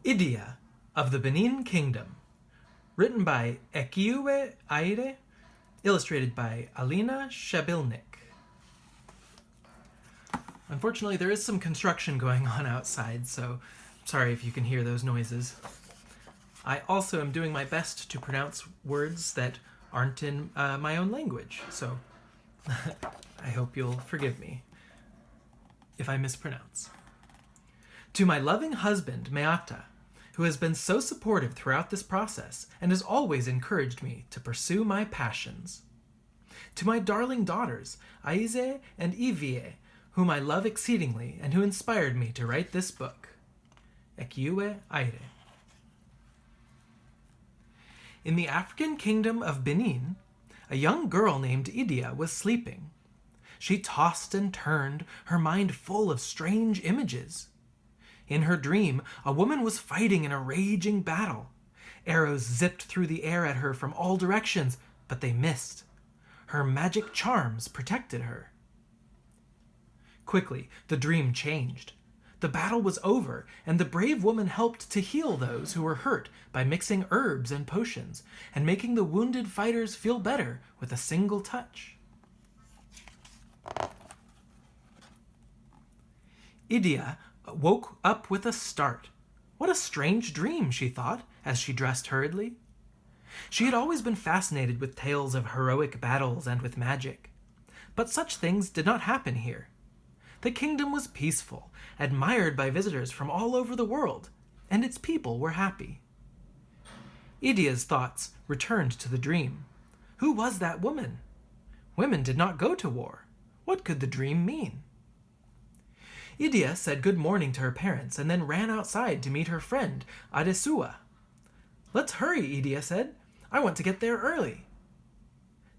Idia of the Benin Kingdom, written by Ekiuwa Aire, illustrated by Alina Shabilnik. Unfortunately, there is some construction going on outside, so sorry if you can hear those noises. I also am doing my best to pronounce words that aren't in my own language, so I hope you'll forgive me if I mispronounce. To my loving husband, Meata, who has been so supportive throughout this process and has always encouraged me to pursue my passions. To my darling daughters, Aire and Idia, whom I love exceedingly and who inspired me to write this book. Ekiuwa Aire. In the African kingdom of Benin, a young girl named Idia was sleeping. She tossed and turned, her mind full of strange images. In her dream, a woman was fighting in a raging battle. Arrows zipped through the air at her from all directions, but they missed. Her magic charms protected her. Quickly, the dream changed. The battle was over, and the brave woman helped to heal those who were hurt by mixing herbs and potions, and making the wounded fighters feel better with a single touch. Idia woke up with a start. What a strange dream, she thought, as she dressed hurriedly. She had always been fascinated with tales of heroic battles and with magic. But such things did not happen here. The kingdom was peaceful, admired by visitors from all over the world, and its people were happy. Idia's thoughts returned to the dream. Who was that woman? Women did not go to war. What could the dream mean? Idia said good morning to her parents and then ran outside to meet her friend, Adesuwa. Let's hurry, Idia said. I want to get there early.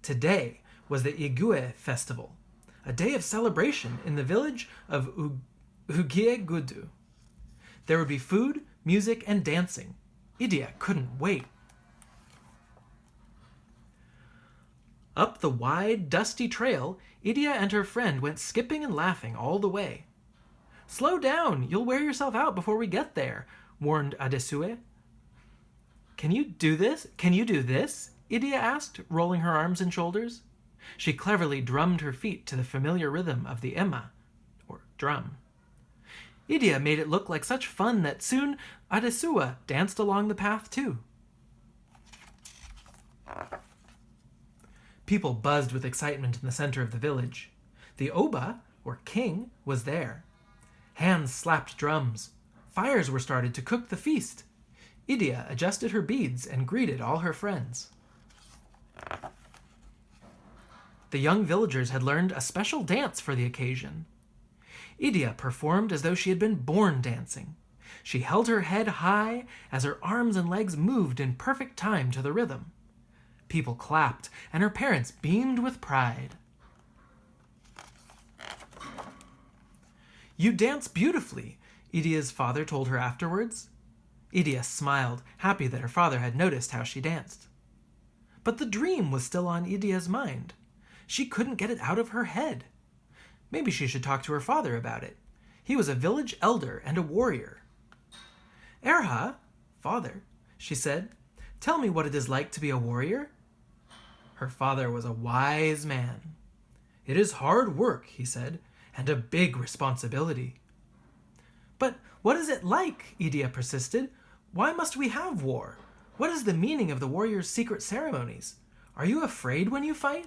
Today was the Ekiuwa festival, a day of celebration in the village of Ugie. There would be food, music, and dancing. Idia couldn't wait. Up the wide, dusty trail, Idia and her friend went skipping and laughing all the way. Slow down, you'll wear yourself out before we get there, warned Adesuwa. Can you do this? Idia asked, rolling her arms and shoulders. She cleverly drummed her feet to the familiar rhythm of the ema, or drum. Idia made it look like such fun that soon Adesuwa danced along the path too. People buzzed with excitement in the center of the village. The Oba, or king, was there. Hands slapped drums. Fires were started to cook the feast. Idia adjusted her beads and greeted all her friends. The young villagers had learned a special dance for the occasion. Idia performed as though she had been born dancing. She held her head high as her arms and legs moved in perfect time to the rhythm. People clapped, and her parents beamed with pride. You dance beautifully, Idia's father told her afterwards. Idia smiled, happy that her father had noticed how she danced. But the dream was still on Idia's mind. She couldn't get it out of her head. Maybe she should talk to her father about it. He was a village elder and a warrior. Erha, father, she said, tell me what it is like to be a warrior. Her father was a wise man. It is hard work, he said, and a big responsibility. But what is it like? Idia persisted. Why must we have war? What is the meaning of the warrior's secret ceremonies? Are you afraid when you fight?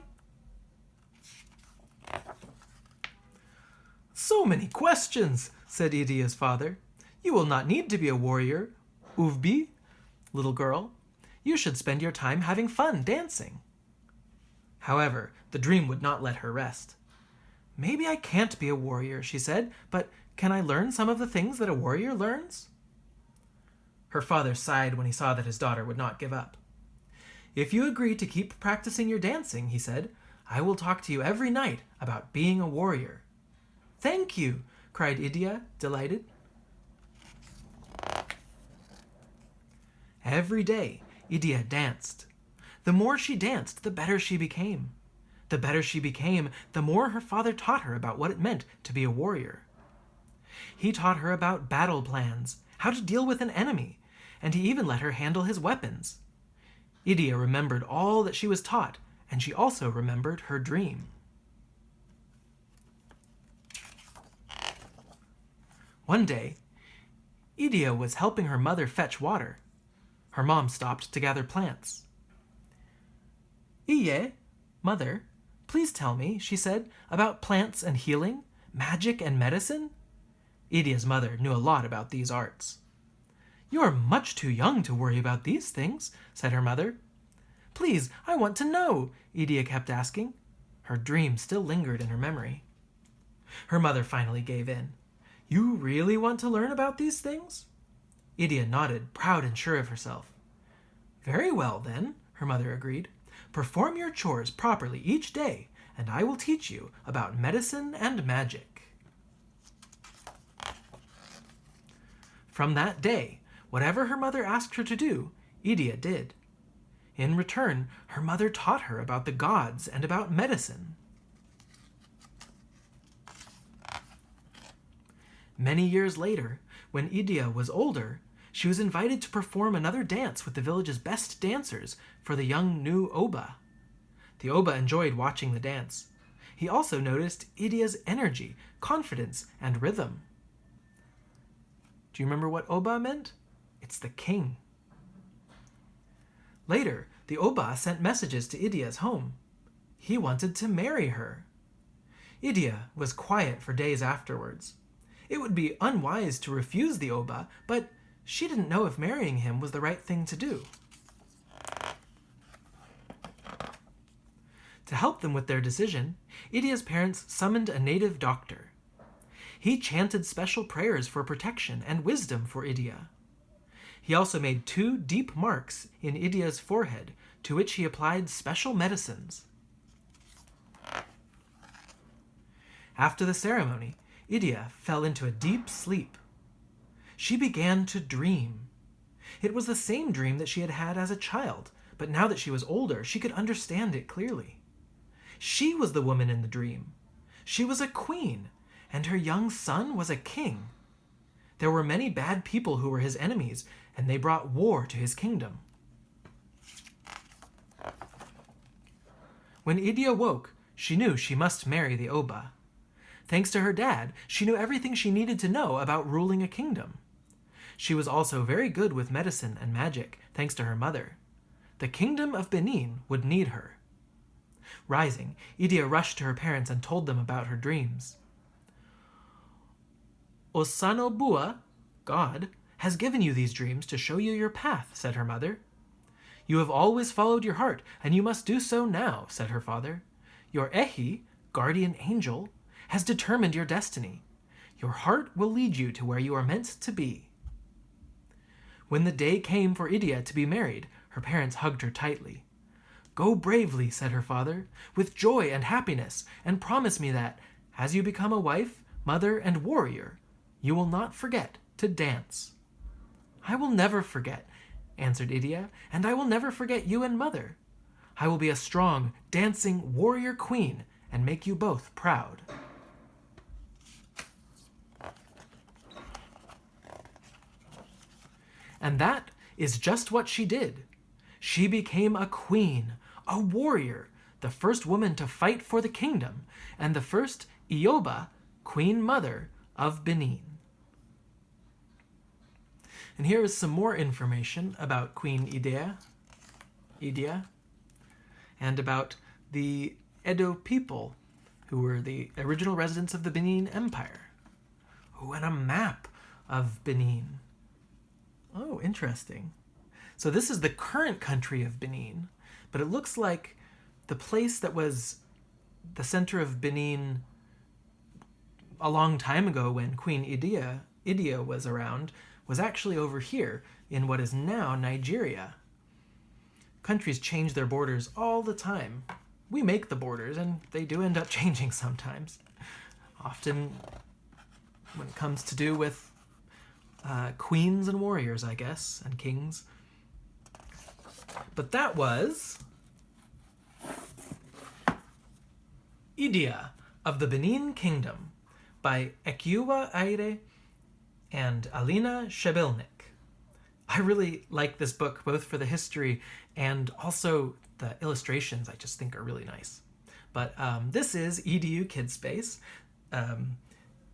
So many questions, said Idia's father. You will not need to be a warrior, Uvbi, little girl. You should spend your time having fun dancing. However, the dream would not let her rest. Maybe I can't be a warrior, she said, but can I learn some of the things that a warrior learns? Her father sighed when he saw that his daughter would not give up. If you agree to keep practicing your dancing, he said, I will talk to you every night about being a warrior. Thank you, cried Idia, delighted. Every day, Idia danced. The more she danced, the better she became. The better she became, the more her father taught her about what it meant to be a warrior. He taught her about battle plans, how to deal with an enemy, and he even let her handle his weapons. Idia remembered all that she was taught, and she also remembered her dream. One day, Idia was helping her mother fetch water. Her mom stopped to gather plants. "Iye, mother, please tell me," she said, "about plants and healing, magic and medicine." Idia's mother knew a lot about these arts. "You are much too young to worry about these things," said her mother. "Please, I want to know," Idia kept asking. Her dream still lingered in her memory. Her mother finally gave in. "You really want to learn about these things?" Idia nodded, proud and sure of herself. "Very well, then," her mother agreed. "Perform your chores properly each day, and I will teach you about medicine and magic." From that day, whatever her mother asked her to do, Idia did. In return, her mother taught her about the gods and about medicine. Many years later, when Idia was older, she was invited to perform another dance with the village's best dancers for the young new Oba. The Oba enjoyed watching the dance. He also noticed Idia's energy, confidence, and rhythm. Do you remember what Oba meant? It's the king. Later, the Oba sent messages to Idia's home. He wanted to marry her. Idia was quiet for days afterwards. It would be unwise to refuse the Oba, but she didn't know if marrying him was the right thing to do. To help them with their decision, Idia's parents summoned a native doctor. He chanted special prayers for protection and wisdom for Idia. He also made 2 deep marks in Idia's forehead, to which he applied special medicines. After the ceremony, Idia fell into a deep sleep. She began to dream. It was the same dream that she had had as a child, but now that she was older, she could understand it clearly. She was the woman in the dream. She was a queen, and her young son was a king. There were many bad people who were his enemies, and they brought war to his kingdom. When Idia woke, she knew she must marry the Oba. Thanks to her dad, she knew everything she needed to know about ruling a kingdom. She was also very good with medicine and magic, thanks to her mother. The kingdom of Benin would need her. Rising, Idia rushed to her parents and told them about her dreams. "Osanobua, God, has given you these dreams to show you your path," said her mother. "You have always followed your heart, and you must do so now," said her father. "Your Ehi, guardian angel, has determined your destiny. Your heart will lead you to where you are meant to be." When the day came for Idia to be married, her parents hugged her tightly. "Go bravely," said her father, "with joy and happiness, and promise me that, as you become a wife, mother, and warrior, you will not forget to dance." "I will never forget," answered Idia, "and I will never forget you and mother. I will be a strong, dancing warrior queen and make you both proud." And that is just what she did. She became a queen, a warrior, the first woman to fight for the kingdom, and the first Ioba, queen mother of Benin. And here is some more information about Queen Idia, and about the Edo people, who were the original residents of the Benin Empire. Oh, and a map of Benin. Oh, interesting. So this is the current country of Benin, but it looks like the place that was the center of Benin a long time ago when Queen Idia was around was actually over here in what is now Nigeria. Countries change their borders all the time. We make the borders, and they do end up changing sometimes. Often when it comes to do with queens and warriors, I guess, and kings. But that was Idia of the Benin Kingdom by Ekiuwa, Aire, and Alina Shebilnik. I really like this book, both for the history and also the illustrations I just think are really nice. But this is EDU Kids Space.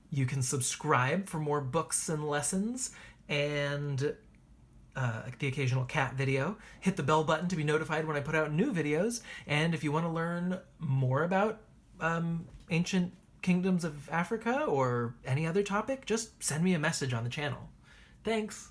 You can subscribe for more books and lessons and the occasional cat video. Hit the bell button to be notified when I put out new videos. And if you want to learn more about ancient kingdoms of Africa or any other topic, just send me a message on the channel. Thanks.